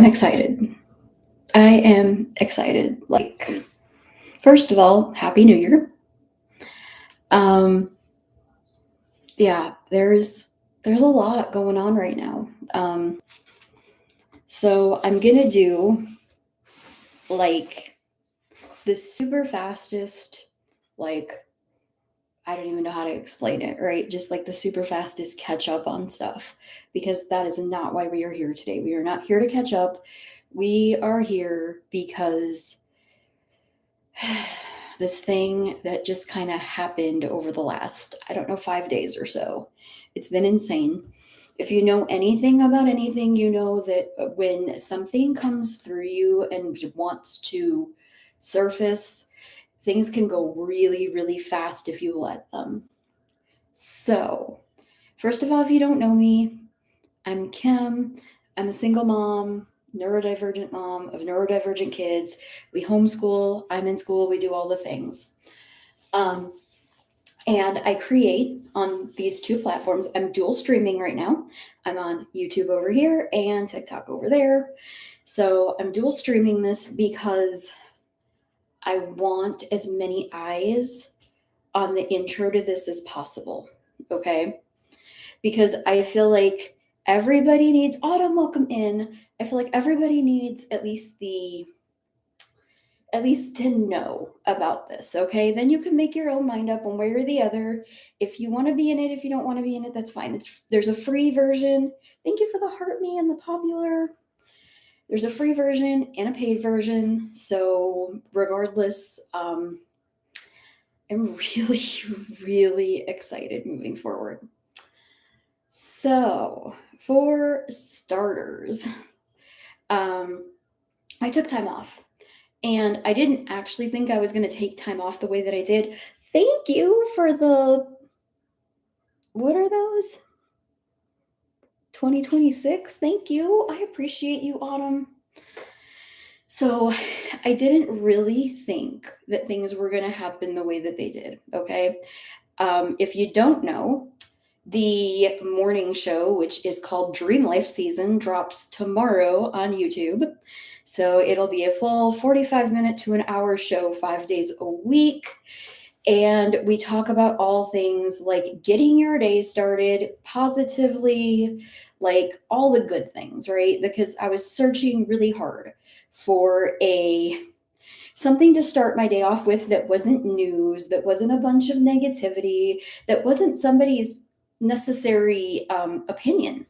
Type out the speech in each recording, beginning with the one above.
excited. I am excited. Like, first of all, Happy New Year. Um, yeah, there's a lot going on right now. So I'm gonna do like the super fastest, like I don't even know how to explain it, right? Just like the super fastest catch up on stuff, because that is not why we are here today. We are not here to catch up. We are here because this thing that just kind of happened over the last, I don't know, 5 days or so. It's been insane. If you know anything about anything, you know that when something comes through you and wants to surface, things can go really, really fast if you let them. So, first of all, if you don't know me, I'm Kim. I'm a single mom, neurodivergent mom of neurodivergent kids. We homeschool, I'm in school, we do all the things. Um, and I create on these two platforms. I'm dual streaming right now. I'm on YouTube over here and TikTok over there. So I'm dual streaming this because I want as many eyes on the intro to this as possible. Okay. Because I feel like everybody needs Autumn, welcome in. I feel like everybody needs at least to know about this, okay? Then you can make your own mind up one way or the other. If you want to be in it, if you don't want to be in it, that's fine. There's a free version. Thank you for the heart me and the popular. There's a free version and a paid version. So regardless, I'm really, really excited moving forward. So, for starters, I took time off and I didn't actually think I was going to take time off the way that I did. Thank you for what are those? 2026. Thank you. I appreciate you, Autumn. So, I didn't really think that things were going to happen the way that they did. Okay. If you don't know, the morning show, which is called Dream Life Season, drops tomorrow on YouTube. So it'll be a full 45-minute to an hour show, 5 days a week. And we talk about all things like getting your day started positively, like all the good things, right? Because I was searching really hard for something to start my day off with that wasn't news, that wasn't a bunch of negativity, that wasn't somebody's necessary opinion.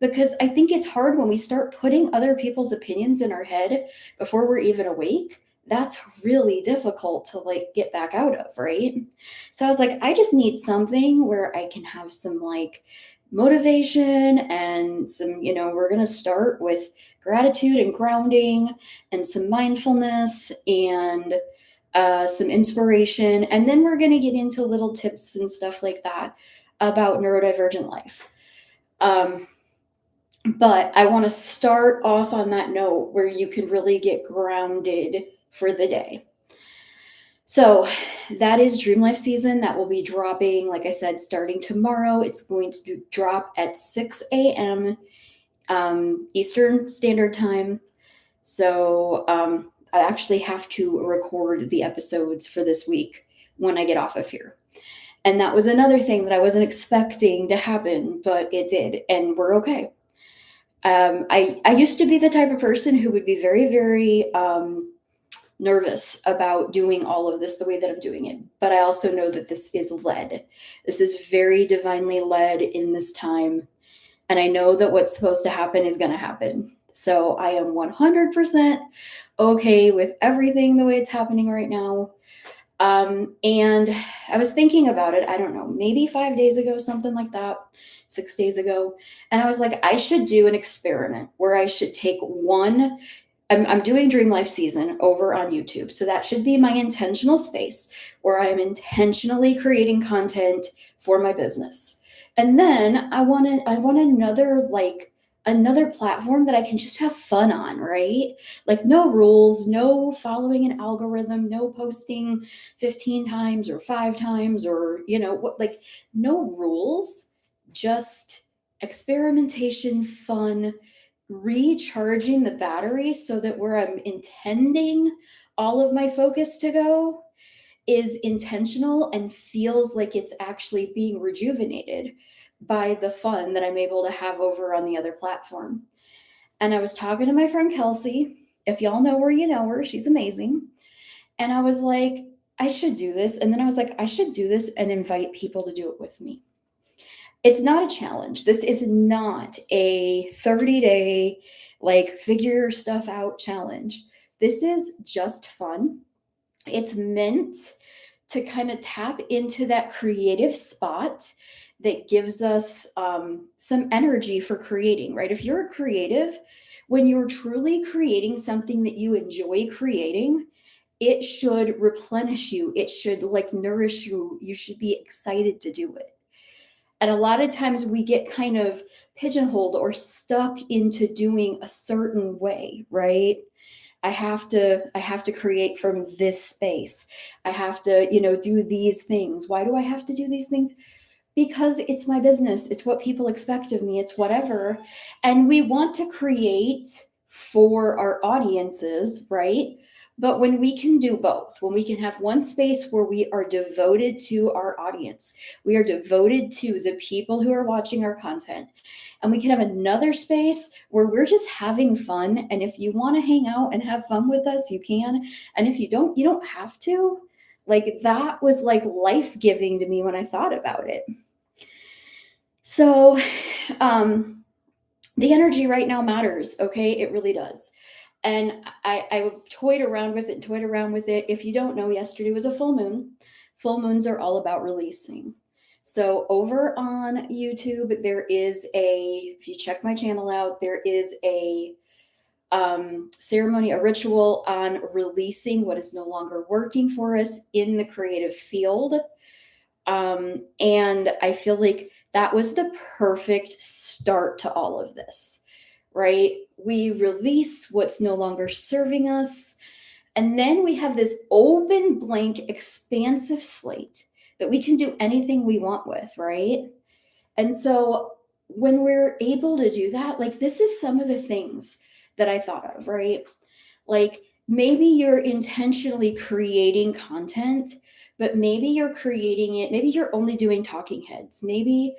Because I think it's hard when we start putting other people's opinions in our head before we're even awake. That's really difficult to like get back out of, right? So I was like, I just need something where I can have some like motivation and some, we're going to start with gratitude and grounding and some mindfulness and some inspiration. And then we're going to get into little tips and stuff like that about neurodivergent life. But I want to start off on that note where you can really get grounded for the day. So that is Dream Life Season. That will be dropping, like I said, starting tomorrow. It's going to drop at 6 a.m. Eastern Standard Time. So I actually have to record the episodes for this week when I get off of here. And that was another thing that I wasn't expecting to happen, but it did, and we're okay. I used to be the type of person who would be very, very nervous about doing all of this the way that I'm doing it. But I also know that this is led. This is very divinely led in this time. And I know that what's supposed to happen is going to happen. So I am 100% okay with everything the way it's happening right now. And I was thinking about it, I don't know, maybe 5 days ago, something like that, 6 days ago. And I was like, I should do an experiment where I should take I'm doing Dream Life Season over on YouTube. So that should be my intentional space where I'm intentionally creating content for my business. And then I want another platform that I can just have fun on, right? Like no rules, no following an algorithm, no posting 15 times or 5 times or, like no rules, just experimentation, fun, recharging the battery so that where I'm intending all of my focus to go is intentional and feels like it's actually being rejuvenated by the fun that I'm able to have over on the other platform. And I was talking to my friend Kelsey. If y'all know her, you know her. She's amazing. And I was like, I should do this. And then I was like, I should do this and invite people to do it with me. It's not a challenge. This is not a 30-day, like, figure your stuff out challenge. This is just fun. It's meant to kind of tap into that creative spot that gives us some energy for creating, right? If you're a creative, when you're truly creating something that you enjoy creating, it should replenish you. It should like nourish you. You should be excited to do it. And a lot of times we get kind of pigeonholed or stuck into doing a certain way, right? I have to create from this space. I have to, do these things. Why do I have to do these things? Because it's my business. It's what people expect of me. It's whatever. And we want to create for our audiences, right? But when we can do both, when we can have one space where we are devoted to our audience, we are devoted to the people who are watching our content, and we can have another space where we're just having fun. And if you want to hang out and have fun with us, you can. And if you don't have to. Like, that was like life giving to me when I thought about it. So, the energy right now matters. Okay. It really does. And I toyed around with it. If you don't know, yesterday was a full moon. Full moons are all about releasing. So over on YouTube, there is if you check my channel out, there is a ceremony, a ritual on releasing what is no longer working for us in the creative field. And I feel like that was the perfect start to all of this, right? We release what's no longer serving us. And then we have this open, blank, expansive slate that we can do anything we want with, right? And so when we're able to do that, like, this is some of the things that I thought of, right? Like, maybe you're intentionally creating content, but maybe you're creating it, maybe you're only doing talking heads. Maybe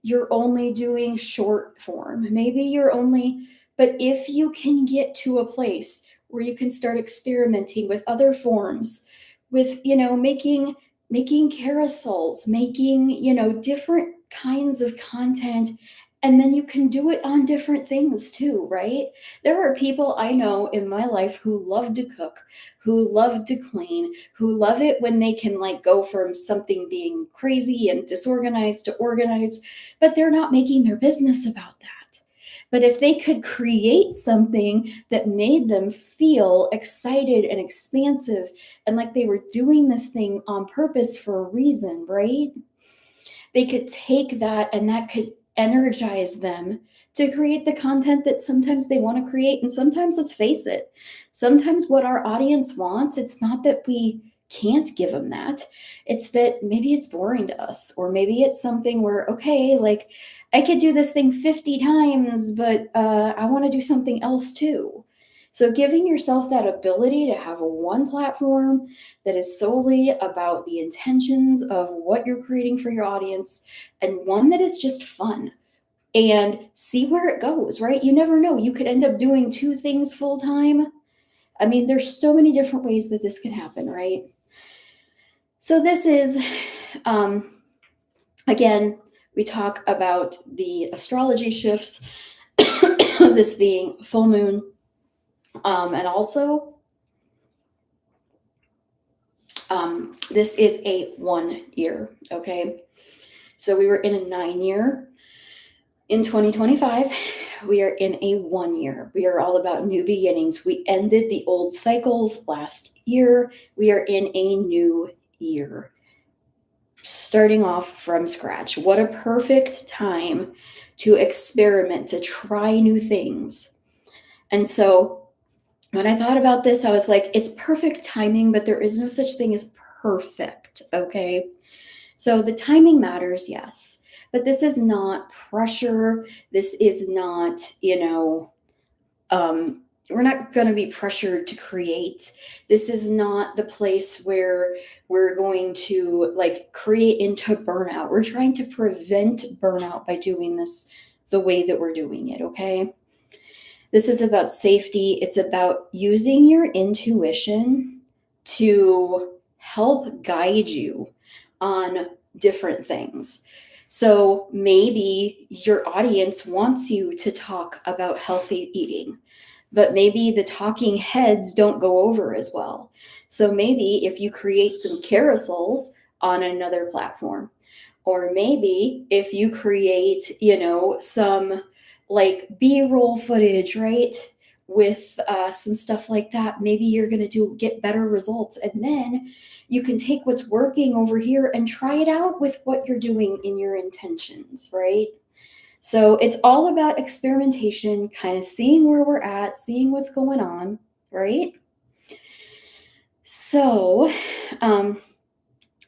you're only doing short form. But if you can get to a place where you can start experimenting with other forms, with, making carousels, making, different kinds of content, and then you can do it on different things too, right? There are people I know in my life who love to cook, who love to clean, who love it when they can, like, go from something being crazy and disorganized to organized, but they're not making their business about that. But if they could create something that made them feel excited and expansive and like they were doing this thing on purpose for a reason, right? They could take that and that could energize them to create the content that sometimes they want to create. And sometimes, let's face it, sometimes what our audience wants, it's not that we can't give them that. It's that maybe it's boring to us, or maybe it's something where, okay, like, I could do this thing 50 times, but I want to do something else too. So giving yourself that ability to have a one platform that is solely about the intentions of what you're creating for your audience, and one that is just fun, and see where it goes, right? You never know. You could end up doing two things full time. I mean, there's so many different ways that this can happen, right? So this is, again, we talk about the astrology shifts, this being full moon, and also this is a 1 year, okay? So we were in a 9-year. In 2025, we are in a 1 year. We are all about new beginnings. We ended the old cycles last year. We are in a new year, starting off from scratch. What a perfect time to experiment, to try new things. And so when I thought about this, I was like, it's perfect timing, but there is no such thing as perfect, okay? So the timing matters, yes. But this is not pressure. This is not, we're not going to be pressured to create. This is not the place where we're going to like create into burnout. We're trying to prevent burnout by doing this the way that we're doing it, okay? This is about safety. It's about using your intuition to help guide you on different things. So maybe your audience wants you to talk about healthy eating, but maybe the talking heads don't go over as well. So maybe if you create some carousels on another platform, or maybe if you create, some like B-roll footage, right? With some stuff like that, maybe you're going to get better results. And then you can take what's working over here and try it out with what you're doing in your intentions, right? So it's all about experimentation, kind of seeing where we're at, seeing what's going on, right? So,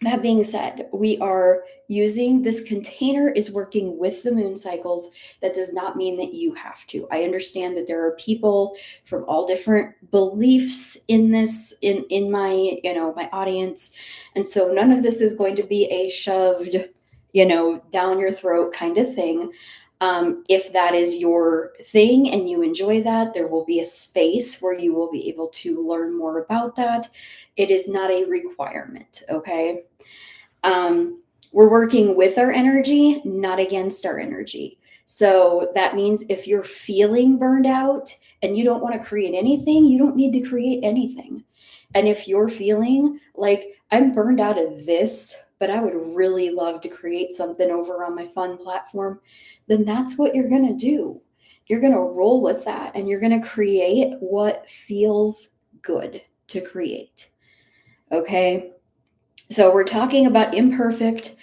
that being said, we are using this container is working with the moon cycles. That does not mean that you have to. I understand that there are people from all different beliefs in this, in my, my audience. And so none of this is going to be a shoved, down your throat kind of thing. If that is your thing and you enjoy that, there will be a space where you will be able to learn more about that. It is not a requirement, okay? We're working with our energy, not against our energy. So that means if you're feeling burned out and you don't want to create anything, you don't need to create anything. And if you're feeling like I'm burned out of this, but I would really love to create something over on my fun platform, then that's what you're going to do. You're going to roll with that and you're going to create what feels good to create. Okay? So we're talking about imperfect,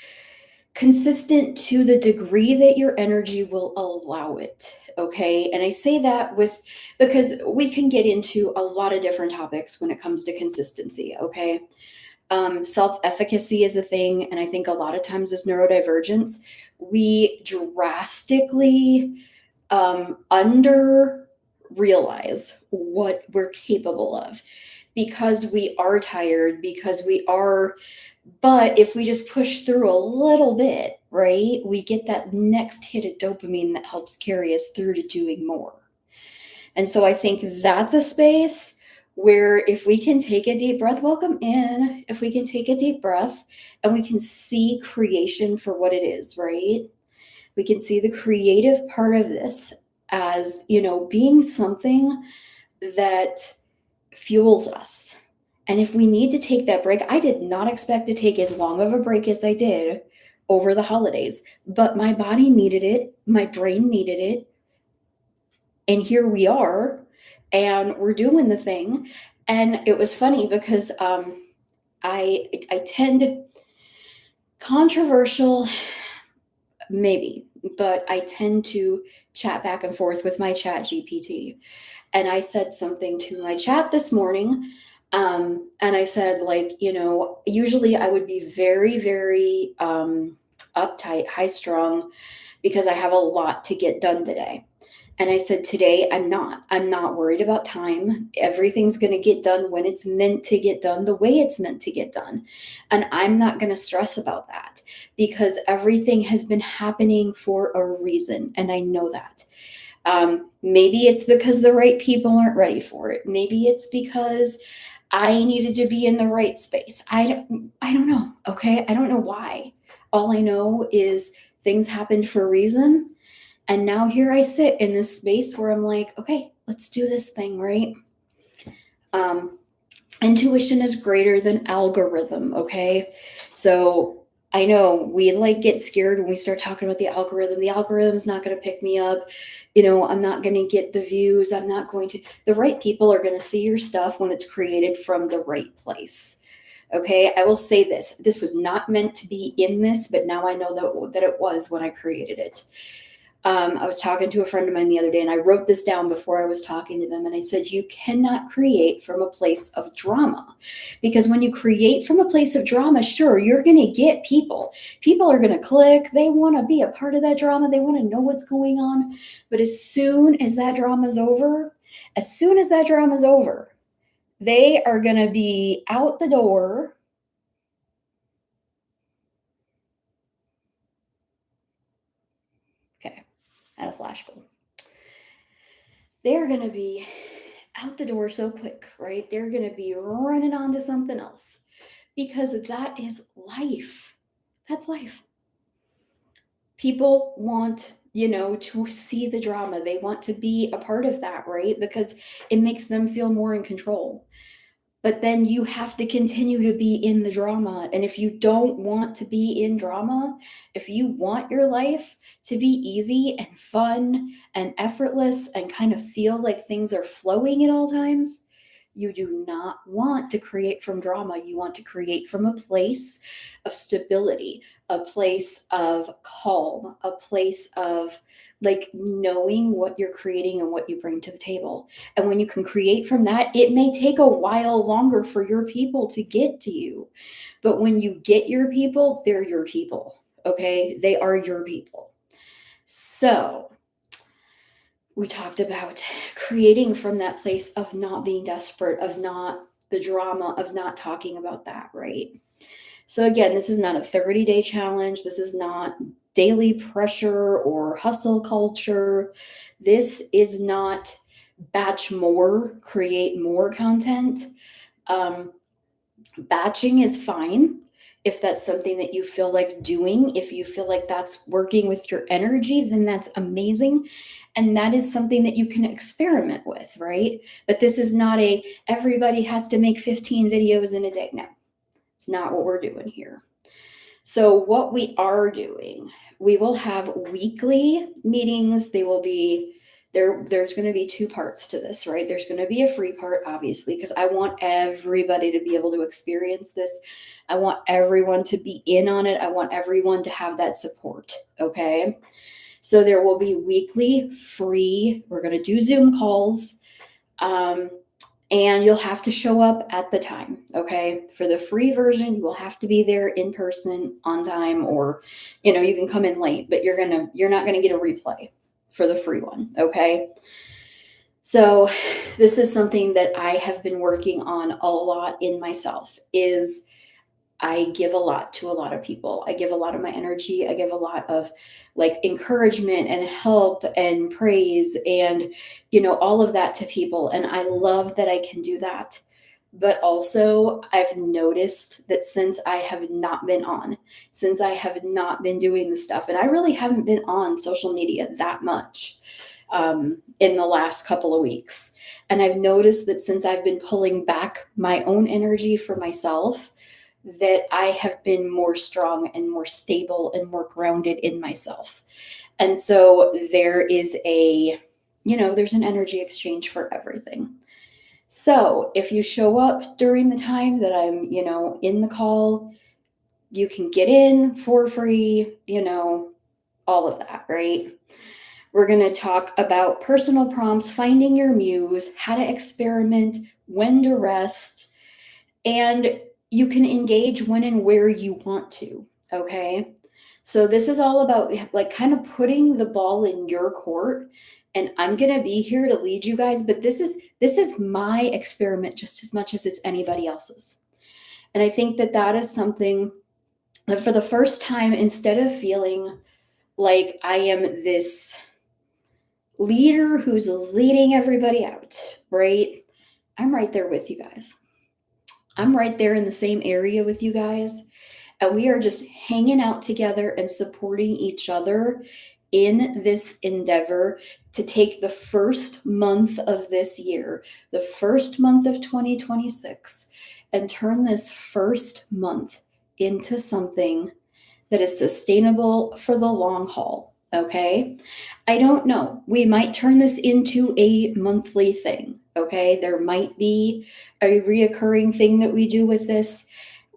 consistent to the degree that your energy will allow it. Okay. And I say that because we can get into a lot of different topics when it comes to consistency. Okay. Self-efficacy is a thing. And I think a lot of times as neurodivergents, we drastically under realize what we're capable of because we are tired, but if we just push through a little bit, right, we get that next hit of dopamine that helps carry us through to doing more. And so I think that's a space where if we can take a deep breath, welcome in, if we can take a deep breath and we can see creation for what it is, right? We can see the creative part of this as, being something that fuels us. And if we need to take that break, I did not expect to take as long of a break as I did over the holidays, but my body needed it, my brain needed it, and here we are, and we're doing the thing. And it was funny because I tend controversial, maybe, but I tend to chat back and forth with my chat GPT. And I said something to my chat this morning. And I said, usually I would be very, very uptight, high strung, because I have a lot to get done today. And I said, today I'm not worried about time. Everything's going to get done when it's meant to get done, the way it's meant to get done. And I'm not going to stress about that because everything has been happening for a reason. And I know that. Maybe it's because the right people aren't ready for it. Maybe it's because I needed to be in the right space. I don't know. Okay. I don't know why. All I know is things happened for a reason. And now here I sit in this space where I'm like, okay, let's do this thing, right? Intuition is greater than algorithm. Okay. So I know we get scared when we start talking about the algorithm. The algorithm is not going to pick me up. I'm not going to get the views. The right people are going to see your stuff when it's created from the right place. Okay. I will say this was not meant to be in this, but now I know that it was when I created it. I was talking to a friend of mine the other day and I wrote this down before I was talking to them. And I said, you cannot create from a place of drama, because when you create from a place of drama, sure, you're going to get people are going to click. They want to be a part of that drama. They want to know what's going on. But as soon as that drama is over, As soon as that drama's over, they are going to be out the door. Okay, I had a flash go. They're going to be out the door so quick, right? They're going to be running on to something else because that is life. That's life. People want, to see the drama. They want to be a part of that, right? Because it makes them feel more in control. But then you have to continue to be in the drama. And if you don't want to be in drama, if you want your life to be easy and fun and effortless and kind of feel like things are flowing at all times, you do not want to create from drama. You want to create from a place of stability, a place of calm, a place of like knowing what you're creating and what you bring to the table. And when you can create from that, it may take a while longer for your people to get to you. But when you get your people, they're your people. Okay. They are your people. So we talked about creating from that place of not being desperate, of not the drama, of not talking about that, right? So again, this is not a 30-day challenge. This is not daily pressure or hustle culture. This is not batch more, create more content. Batching is fine if that's something that you feel like doing. If you feel like that's working with your energy, then that's amazing. And that is something that you can experiment with, right? But this is not everybody has to make 15 videos in a day. No, it's not what we're doing here. So what we are doing, we will have weekly meetings. They will be there's going to be two parts to this, right? There's going to be a free part, obviously, because I want everybody to be able to experience this. I want everyone to be in on it. I want everyone to have that support. Okay. So there will be weekly free, we're going to do Zoom calls. And you'll have to show up at the time. Okay. For the free version, you will have to be there in person on time, or, you can come in late, but you're not going to get a replay for the free one. Okay. So this is something that I have been working on a lot in myself. Is I give a lot to a lot of people. I give a lot of my energy. I give a lot of like encouragement and help and praise and, all of that to people. And I love that I can do that. But also, I've noticed that since I have not been doing the stuff, and I really haven't been on social media that much in the last couple of weeks. And I've noticed that since I've been pulling back my own energy for myself, that I have been more strong and more stable and more grounded in myself. And so there is there's an energy exchange for everything. So if you show up during the time that I'm, in the call, you can get in for free, all of that, right? We're going to talk about personal prompts, finding your muse, how to experiment, when to rest, and you can engage when and where you want to. Okay. So this is all about like kind of putting the ball in your court, and I'm going to be here to lead you guys, but this is my experiment just as much as it's anybody else's. And I think that is something that for the first time, instead of feeling like I am this leader who's leading everybody out, right? I'm right there with you guys. I'm right there in the same area with you guys. And we are just hanging out together and supporting each other in this endeavor to take the first month of this year, the first month of 2026, and turn this first month into something that is sustainable for the long haul. Okay. I don't know. We might turn this into a monthly thing. Okay. There might be a reoccurring thing that we do with this.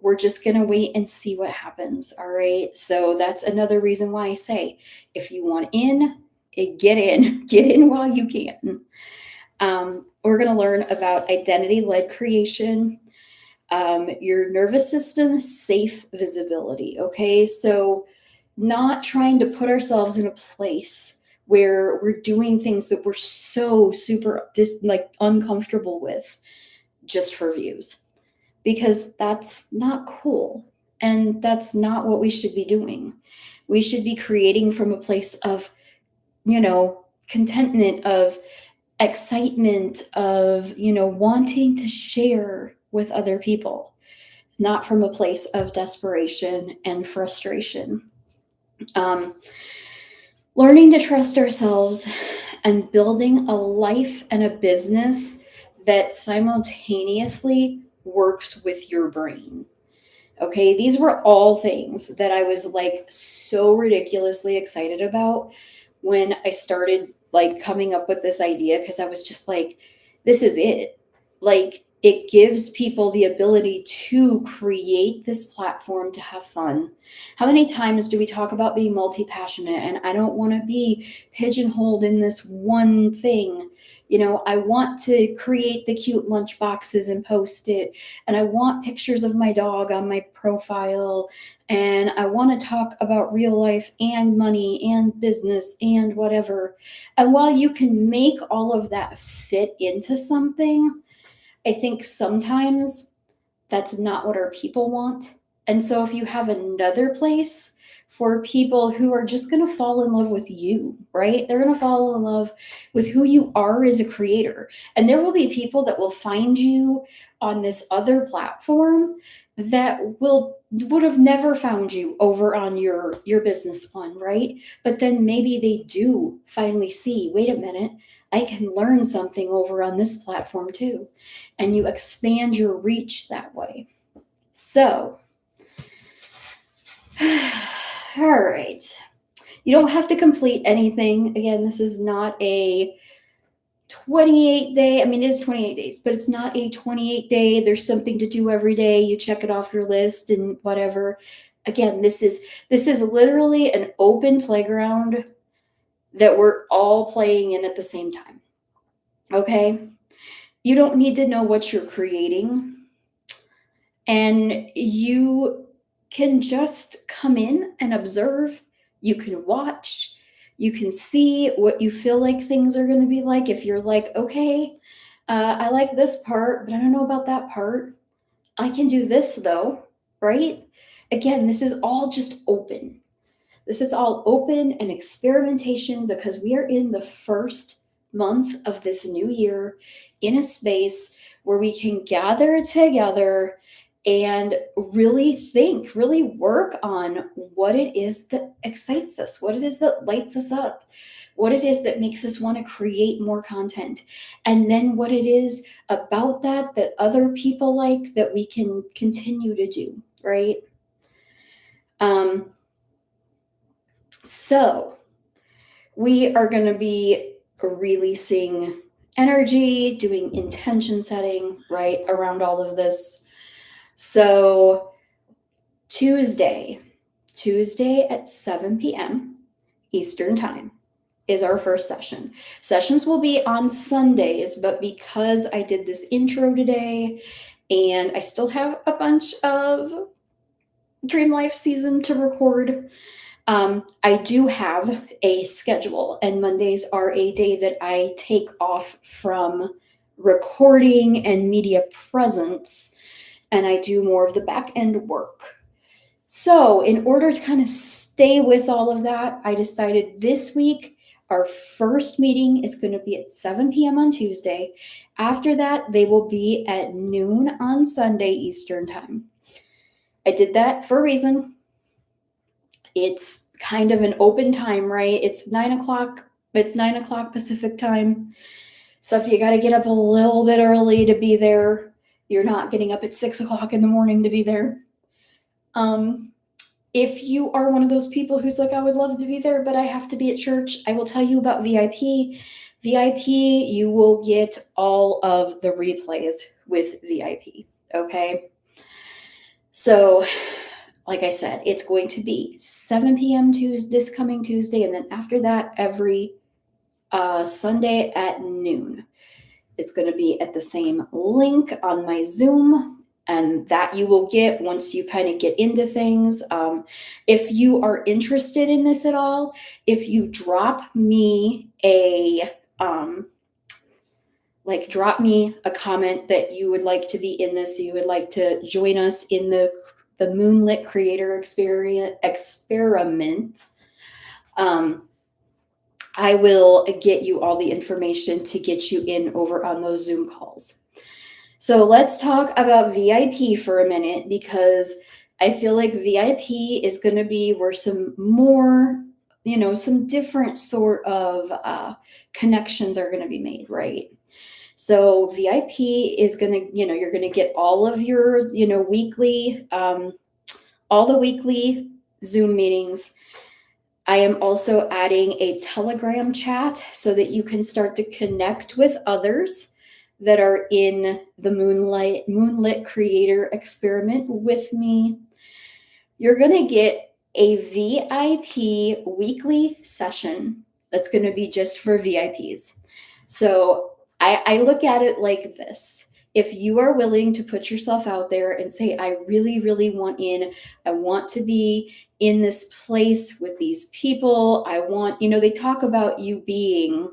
We're just going to wait and see what happens. All right. So that's another reason why I say, if you want in, get in while you can. We're going to learn about identity-led creation, your nervous system, safe visibility. Okay. So not trying to put ourselves in a place where we're doing things that we're so super uncomfortable with just for views, because that's not cool. And that's not what we should be doing. We should be creating from a place of, contentment, of excitement, of, wanting to share with other people, not from a place of desperation and frustration. Um, Learning to trust ourselves and building a life and a business that simultaneously works with your brain. Okay, these were all things that I was like so ridiculously excited about when I started like coming up with this idea, because I was just like, this is it. Like, it gives people the ability to create this platform to have fun. How many times do we talk about being multi passionate? And I don't want to be pigeonholed in this one thing. I want to create the cute lunch boxes and post it, and I want pictures of my dog on my profile, and I want to talk about real life and money and business and whatever. And while you can make all of that fit into something, I think sometimes that's not what our people want. And so if you have another place for people who are just going to fall in love with you, right? They're going to fall in love with who you are as a creator. And there will be people that will find you on this other platform that would have never found you over on your business one, right? But then maybe they do finally see, wait a minute, I can learn something over on this platform too. And you expand your reach that way. So, all right. You don't have to complete anything. Again, this is not a 28-day. I mean, it is 28 days, but it's not a 28-day. There's something to do every day. You check it off your list and whatever. Again, this is literally an open playground that we're all playing in at the same time. Okay? You don't need to know what you're creating. And you can just come in and observe. You can watch. You can see what you feel like things are going to be like. If you're like, okay, I like this part, but I don't know about that part. I can do this though, right? Again, this is all just open. This is all open and experimentation, because we are in the first month of this new year in a space where we can gather together and really think, really work on what it is that excites us, what it is that lights us up, what it is that makes us want to create more content, and then what it is about that other people like that we can continue to do, right? So we are going to be releasing energy, doing intention setting, right, around all of this. So Tuesday at 7 p.m. Eastern Time is our first session. Sessions will be on Sundays, but because I did this intro today and I still have a bunch of Dream Life season to record, I do have a schedule, and Mondays are a day that I take off from recording and media presence, and I do more of the back end work. So, in order to kind of stay with all of that, I decided this week our first meeting is going to be at 7 p.m. on Tuesday. After that, they will be at noon on Sunday Eastern Time. I did that for a reason. It's kind of an open time, right? It's 9 o'clock. It's 9 o'clock Pacific time. So if you got to get up a little bit early to be there, you're not getting up at 6 o'clock in the morning to be there. If you are one of those people who's like, I would love to be there, but I have to be at church, I will tell you about VIP. VIP, you will get all of the replays with VIP. Okay. So, like I said, it's going to be 7 p.m. this coming Tuesday, and then after that, every Sunday at noon. It's going to be at the same link on my Zoom, And that you will get once you kind of get into things. If you are interested in this at all, if you drop me drop me a comment that you would like to be in this, you would like to join us in the Moonlit Creator Experiment. I will get you all the information to get you in over on those Zoom calls. So let's talk about VIP for a minute, because I feel like VIP is going to be where some more, some different sort of connections are going to be made, right? So VIP is going to, you're going to get all of your, weekly, all the weekly Zoom meetings. I am also adding a Telegram chat so that you can start to connect with others that are in the Moonlit Creator Experiment with me. You're going to get a VIP weekly session that's going to be just for VIPs. So I look at it like this. If you are willing to put yourself out there and say, I really, really want in, I want to be in this place with these people. I want, they talk about you being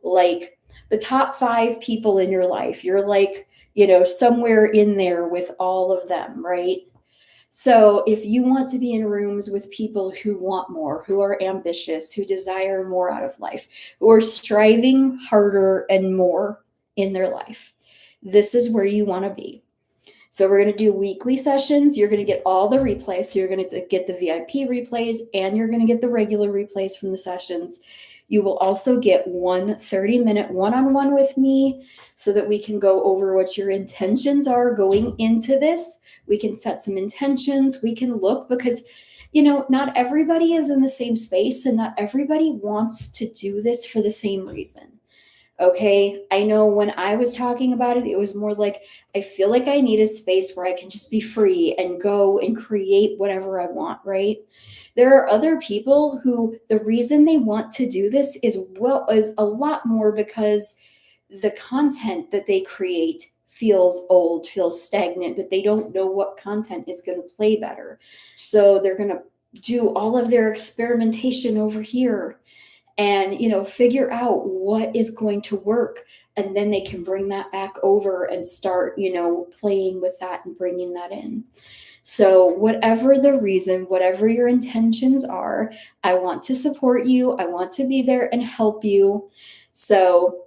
like the top 5 people in your life. You're like, somewhere in there with all of them, right? So if you want to be in rooms with people who want more, who are ambitious, who desire more out of life, who are striving harder and more in their life, this is where you want to be. So we're going to do weekly sessions. You're going to get all the replays. So you're going to get the VIP replays and you're going to get the regular replays from the sessions. You will also get one 30-minute one-on-one with me so that we can go over what your intentions are going into this. We can set some intentions. We can look, because, not everybody is in the same space and not everybody wants to do this for the same reason. Okay. I know when I was talking about it, it was more like, I feel like I need a space where I can just be free and go and create whatever I want, right? There are other people who the reason they want to do this is a lot more because the content that they create feels old, feels stagnant, but they don't know what content is going to play better. So they're going to do all of their experimentation over here and, figure out what is going to work. And then they can bring that back over and start, playing with that and bringing that in. So whatever the reason, whatever your intentions are, I want to support you. I want to be there and help you. So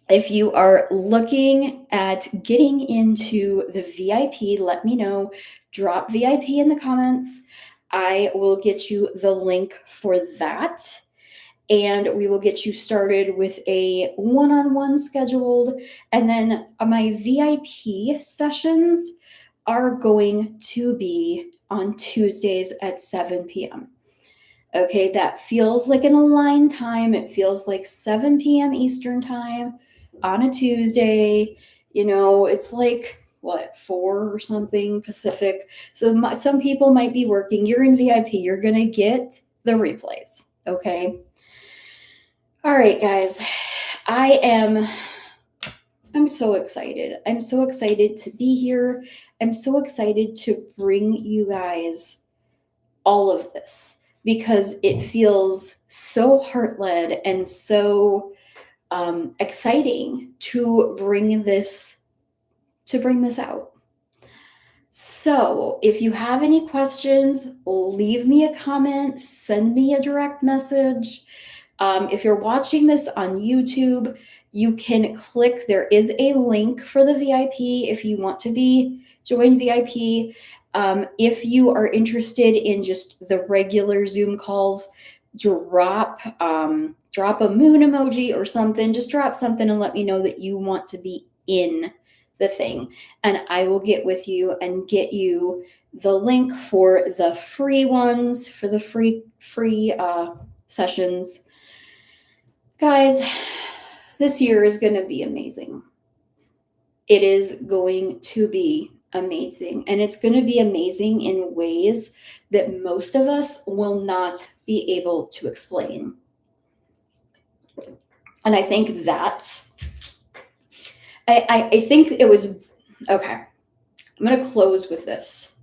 if you are looking at getting into the VIP, let me know. Drop VIP in the comments. I will get you the link for that. And we will get you started with a one-on-one scheduled. And then my VIP sessions are going to be on Tuesdays at 7 p.m. Okay, that feels like an aligned time. It feels like 7 p.m. Eastern time on a Tuesday. It's like, 4 or something Pacific. So some people might be working. You're in VIP. You're going to get the replays. Okay. All right, guys. I'm so excited. I'm so excited to be here. I'm so excited to bring you guys all of this because it feels so heart-led and so exciting to bring this out. So if you have any questions, leave me a comment, send me a direct message. If you're watching this on YouTube, you can click, there is a link for the VIP if you want to join VIP. If you are interested in just the regular Zoom calls, drop a moon emoji or something. Just drop something and let me know that you want to be in the thing. And I will get with you and get you the link for the free ones, for the free sessions. Guys, this year is going to be amazing. It is going to be amazing. And it's going to be amazing in ways that most of us will not be able to explain. And I think I think it was, okay. I'm going to close with this.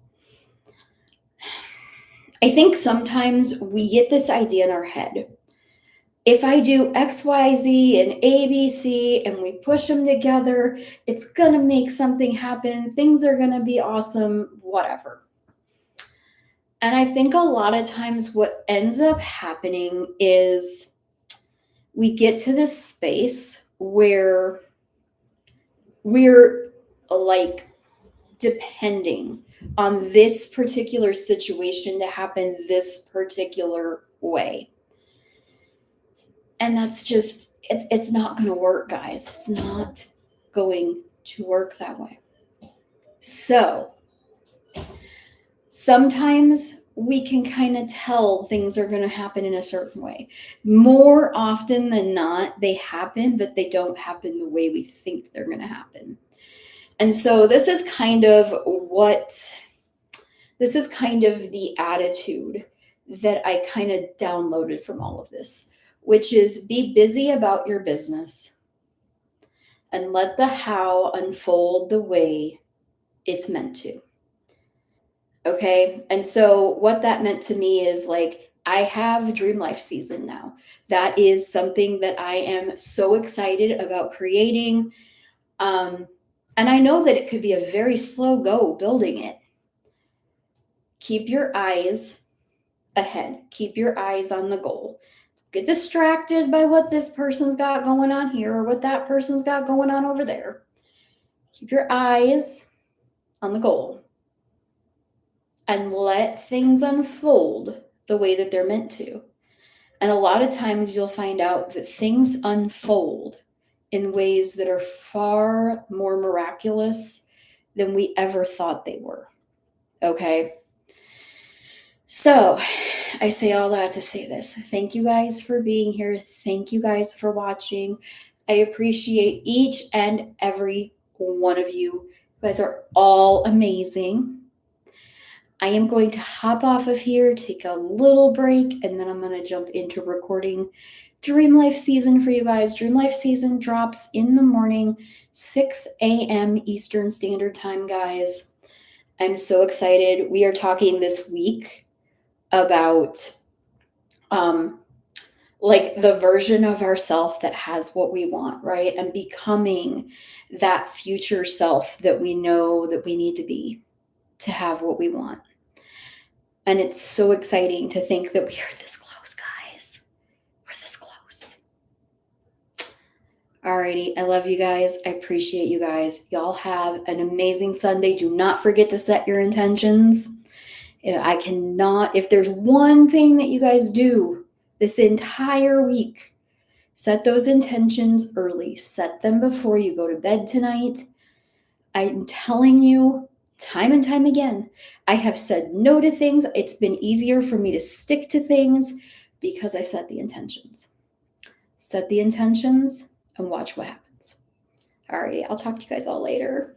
I think sometimes we get this idea in our head. If I do X, Y, Z, and A, B, C, and we push them together, it's going to make something happen. Things are going to be awesome, whatever. And I think a lot of times what ends up happening is we get to this space where we're like depending on this particular situation to happen this particular way. And that's just, it's not going to work, guys. It's not going to work that way. So sometimes we can kind of tell things are going to happen in a certain way. More often than not, they happen, but they don't happen the way we think they're going to happen. And so this is kind of the attitude that I kind of downloaded from all of this, which is be busy about your business and let the how unfold the way it's meant to. Okay. And so what that meant to me is like, I have Dream Life season now. That is something that I am so excited about creating. And I know that it could be a very slow go building it. Keep your eyes ahead. Keep your eyes on the goal. Get distracted by what this person's got going on here or what that person's got going on over there. Keep your eyes on the goal and let things unfold the way that they're meant to. And a lot of times you'll find out that things unfold in ways that are far more miraculous than we ever thought they were. Okay? So I say all that to say this. Thank you guys for being here. Thank you guys for watching. I appreciate each and every one of you. You guys are all amazing. I am going to hop off of here, take a little break, and then I'm going to jump into recording Dream Life season for you guys. Dream Life season drops in the morning, 6 a.m. Eastern Standard Time, guys. I'm so excited. We are talking this week about like the version of ourself that has what we want, right? And becoming that future self that we know that we need to be to have what we want. And it's so exciting to think that we are this close, guys. We're this close. Alrighty, I love you guys. I appreciate you guys. Y'all have an amazing Sunday. Do not forget to set your intentions. If there's one thing that you guys do this entire week, set those intentions early. Set them before you go to bed tonight. I'm telling you, time and time again, I have said no to things. It's been easier for me to stick to things because I set the intentions. Set the intentions and watch what happens. All right, I'll talk to you guys all later.